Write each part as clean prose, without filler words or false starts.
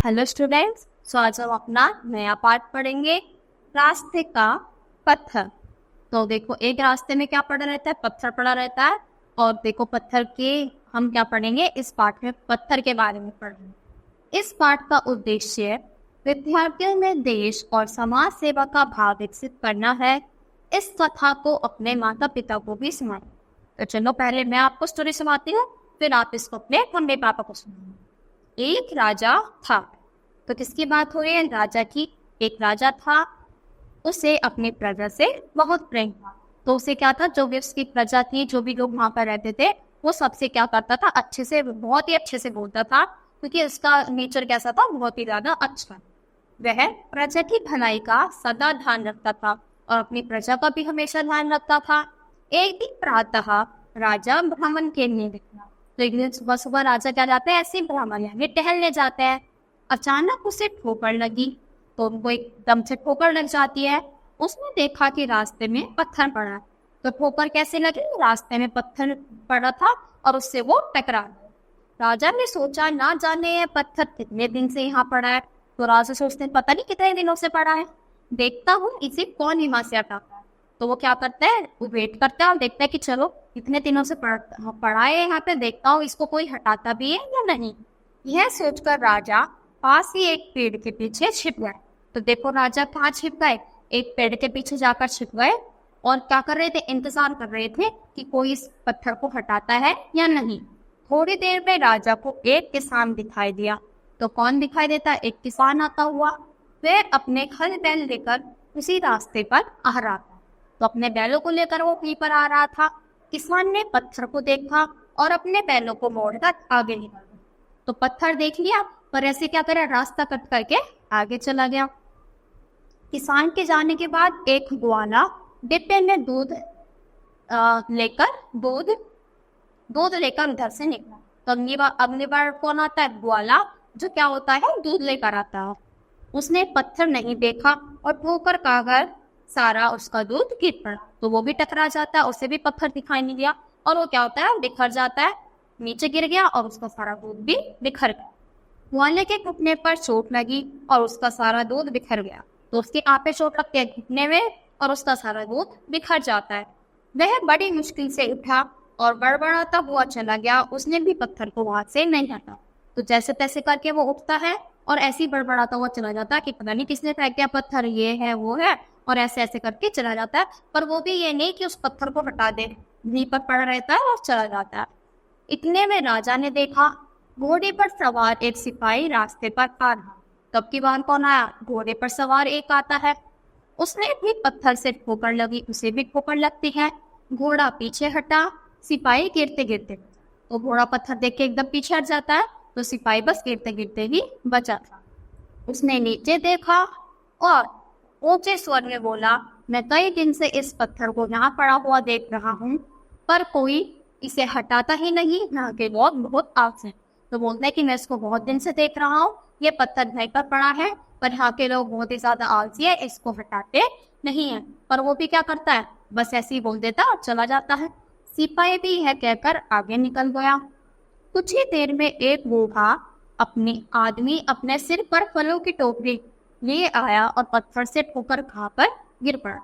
Hello students, सो आज हम अपना नया पार्ट पढ़ेंगे, रास्ते का पत्थर। तो देखो, एक रास्ते में क्या पड़ा रहता है, पत्थर पड़ा रहता है। और देखो पत्थर के हम क्या पढ़ेंगे, इस पाठ में पत्थर के बारे में पढ़ेंगे। इस पाठ का उद्देश्य विद्यार्थियों में देश और समाज सेवा का भाव विकसित करना है। इस कथा को अपने माता पिता को भी सुनाएं। तो चलो पहले मैं आपको स्टोरी सुनाती हूँ, फिर आप इसको अपने मम्मी पापा को सुनाएंगे। एक राजा था। तो किसकी बात हो रही है, राजा की। एक राजा था, उसे अपनी प्रजा से बहुत प्रेम था। तो उसे क्या था, जो भी उसकी प्रजा थी, जो भी लोग वहां पर रहते थे, वो सबसे क्या करता था, अच्छे से, बहुत ही अच्छे से बोलता था, क्योंकि उसका नेचर कैसा था, बहुत ही ज्यादा अच्छा। वह प्रजा की भलाई का सदा ध्यान रखता था और अपनी प्रजा का भी हमेशा ध्यान रखता था। एक दिन प्रातः राजा भ्रमण के लिए निकला। तो एक दिन सुबह सुबह राजा क्या जाते हैं, ऐसे भ्रमण यानी टहलने जाते हैं। अचानक उसे ठोकर लगी, तो उनको एकदम से ठोकर लग जाती है। उसने देखा कि रास्ते में पत्थर पड़ा है। तो ठोकर कैसे लगी, रास्ते में पत्थर पड़ा था और उससे वो टकरा गया। राजा ने सोचा, ना जाने ये पत्थर कितने दिन से यहाँ पड़ा है। तो राजा सोचते पता नहीं कितने दिनों से पड़ा है, देखता हूँ इसे कौन यहाँ से हटाता है। तो वो क्या करता है, वो वेट करता है और देखता है कि चलो इतने दिनों से पड़ा है यहाँ पे, देखता हूँ इसको कोई हटाता भी है या नहीं। यह सोचकर राजा पास ही एक पेड़ के पीछे छिप गए। तो देखो राजा कहाँ छिप गए, एक पेड़ के पीछे जाकर छिप गए। और क्या कर रहे थे, इंतजार कर रहे थे कि कोई इस पत्थर को हटाता है या नहीं। थोड़ी देर में राजा को एक किसान दिखाई दिया। तो कौन दिखाई देता, एक किसान आता हुआ। वह अपने हल बैल लेकर उसी रास्ते पर आ रहा था। तो अपने बैलों को लेकर वो वहीं पर आ रहा था। किसान ने पत्थर को देखा और अपने बैलों को मोड़कर आगे निकल गया। तो पत्थर देख लिया, पर ऐसे क्या करे, रास्ता कट करके आगे चला गया। किसान के जाने के बाद एक ग्वाला डिब्बे में दूध लेकर उधर से निकला। तो अगली बार कौन आता है, ग्वाला, जो क्या होता है, दूध लेकर आता है। उसने पत्थर नहीं देखा और ठोकर खाकर सारा उसका दूध गिर पड़ा। तो वो भी टकरा जाता है, उसे भी पत्थर दिखाई नहीं दिया और वो क्या होता है, बिखर जाता है, नीचे गिर गया और उसका सारा दूध भी बिखर गया। ग्वाले के घुटने पर चोट लगी और उसका सारा दूध बिखर गया। तो उसके आपे चोट लगती है घुटने में और उसका सारा दूध बिखर जाता है। वह बड़ी मुश्किल से उठा और बड़बड़ाता हुआ चला गया। उसने भी पत्थर को हाथ से नहीं हटा। तो जैसे तैसे करके वो उठता है और ऐसे ही बड़बड़ाता हुआ चला जाता है कि पता नहीं किसने फेंक दिया पत्थर, ये है वो है, और ऐसे ऐसे करके चला जाता है। पर वो भी ये नहीं कि उस पत्थर को हटा दे, वहीं पर पड़ा रहता है और चला जाता है। इतने में राजा ने देखा, घोड़े पर सवार एक सिपाही रास्ते पर आ रहा। तब की बार कौन आया, घोड़े पर सवार एक आता है। उसने भी पत्थर से ठोकर लगी, उसे भी ठोकर लगती है। घोड़ा पीछे हटा, सिपाही गिरते गिरते। तो घोड़ा पत्थर देख के एकदम पीछे हट जाता है, तो सिपाही बस गिरते गिरते ही बचा था। उसने नीचे देखा और ऊंचे स्वर में बोला, मैं कई दिन से इस पत्थर को यहाँ पड़ा हुआ देख रहा हूँ, पर कोई इसे हटाता ही नहीं। यहाँ के लोग बहुत आलसी हैं। तो बोलते हैं कि मैं इसको बहुत दिन से देख रहा हूँ, ये पत्थर वहीं पर पड़ा है, पर यहाँ के लोग बहुत ही ज्यादा आलसी है, इसको हटाते नहीं है। पर वो भी क्या करता है, बस ऐसे ही बोल देता और चला जाता है। सिपाही भी यह कहकर आगे निकल गया। कुछ ही देर में एक बूढ़ा आदमी अपने सिर पर फलों की टोकरी लिए आया और पत्थर से ठोकर खाकर गिर पड़ा।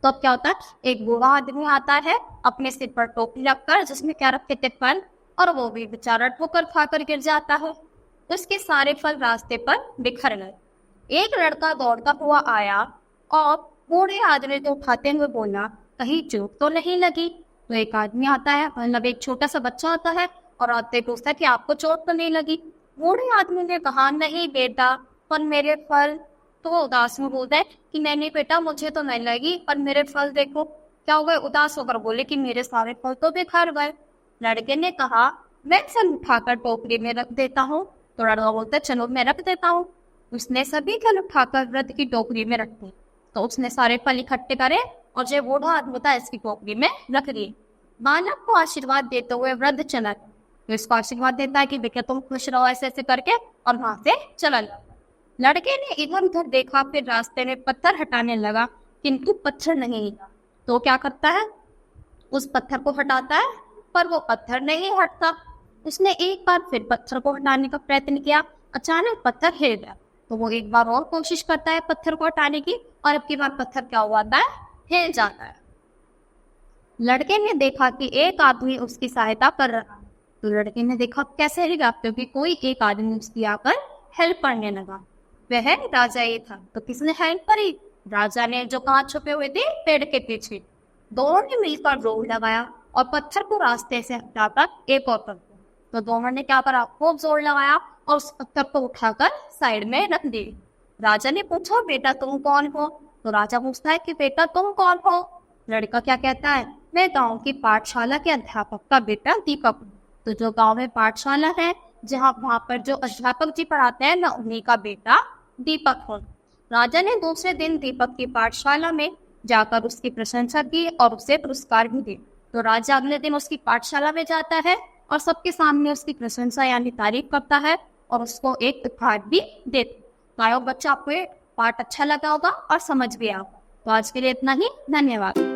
तो अब क्या होता है, एक बूढ़ा आदमी आता है अपने सिर पर टोकरी रखकर, जिसमें क्या रखते थे, फल, और वो भी बेचारा ठोकर खाकर गिर जाता है। उसके सारे फल रास्ते पर बिखर गए। एक लड़का दौड़ता हुआ आया और बूढ़े आदमी को उठाते हुए बोला, कहीं चोट तो नहीं लगी। तो एक आदमी आता है, मतलब एक छोटा सा बच्चा आता है और आते पूछता है कि आपको चोट तो नहीं लगी। बूढ़े आदमी ने कहा, नहीं बेटा, पर मेरे फल। तो वो उदास में बोलता है कि नहीं बेटा, मुझे तो नहीं लगी, पर मेरे फल देखो। क्या हो गए, उदास होकर बोले कि मेरे सारे फल तो बिखर गए। लड़के ने कहा, मैं फल उठाकर टोकरी में रख देता हूँ। तो लड़का बोलता है, चलो मैं रख देता हूँ। उसने सभी फल उठाकर वृद्ध की टोकरी में रखे। तो उसने सारे फल इकट्ठे करे और जो बूढ़ा आदमी था इसकी टोकरी में रख दिए। बालक को आशीर्वाद देते हुए वृद्ध चला। तो इसको आशीर्वाद देता है कि बेटा तुम खुश रहो, ऐसे ऐसे करके, और वहां से चला गया। लड़के ने इधर उधर देखा, फिर रास्ते में पत्थर हटाने लगा, किंतु पत्थर नहीं हिला। तो क्या करता है, उस पत्थर को हटाता है, पर वो पत्थर नहीं हटता। उसने एक बार फिर पत्थर को हटाने का प्रयत्न किया। अचानक पत्थर हिल गया। तो वो एक बार और कोशिश करता है पत्थर को हटाने की, और अब की बार पत्थर क्या हुआ है, हिल जाता है। लड़के ने देखा कि एक आदमी उसकी सहायता कर रहा है। तो लड़के ने देखा कैसे हिलेगा, क्योंकि कोई एक आदमी उसकी आकर हेल्प करने लगा। वह राजा ही था। तो किसने हेल्प करी? राजा ने, जो कहाँ छुपे हुए थे, पेड़ के पीछे। दोनों ने मिलकर जोर लगाया और पत्थर को रास्ते से हटाकर एक और पत्थर। तो दोनों ने क्या करा, खूब जोर लगाया और उस पत्थर को उठाकर साइड में रख दी। राजा ने पूछा, बेटा तुम कौन हो? तो राजा पूछता है कि बेटा तुम कौन हो? लड़का क्या कहता है, मैं गांव की पाठशाला के अध्यापक का बेटा दीपक हूँ। तो जो गांव में पाठशाला है, वहां पर जो अध्यापक जी पढ़ाते हैं, मैं उन्हीं का बेटा दीपक हूँ। राजा ने दूसरे दिन दीपक की पाठशाला में जाकर उसकी प्रशंसा की और उसे पुरस्कार भी दिए। तो राजा अगले दिन उसकी पाठशाला में जाता है और सबके सामने उसकी प्रशंसा यानी तारीफ करता है और उसको एक उपहार भी देता है। बच्चा, आपको ये पाठ अच्छा लगा होगा और समझ भी आओ। तो आज के लिए इतना ही, धन्यवाद।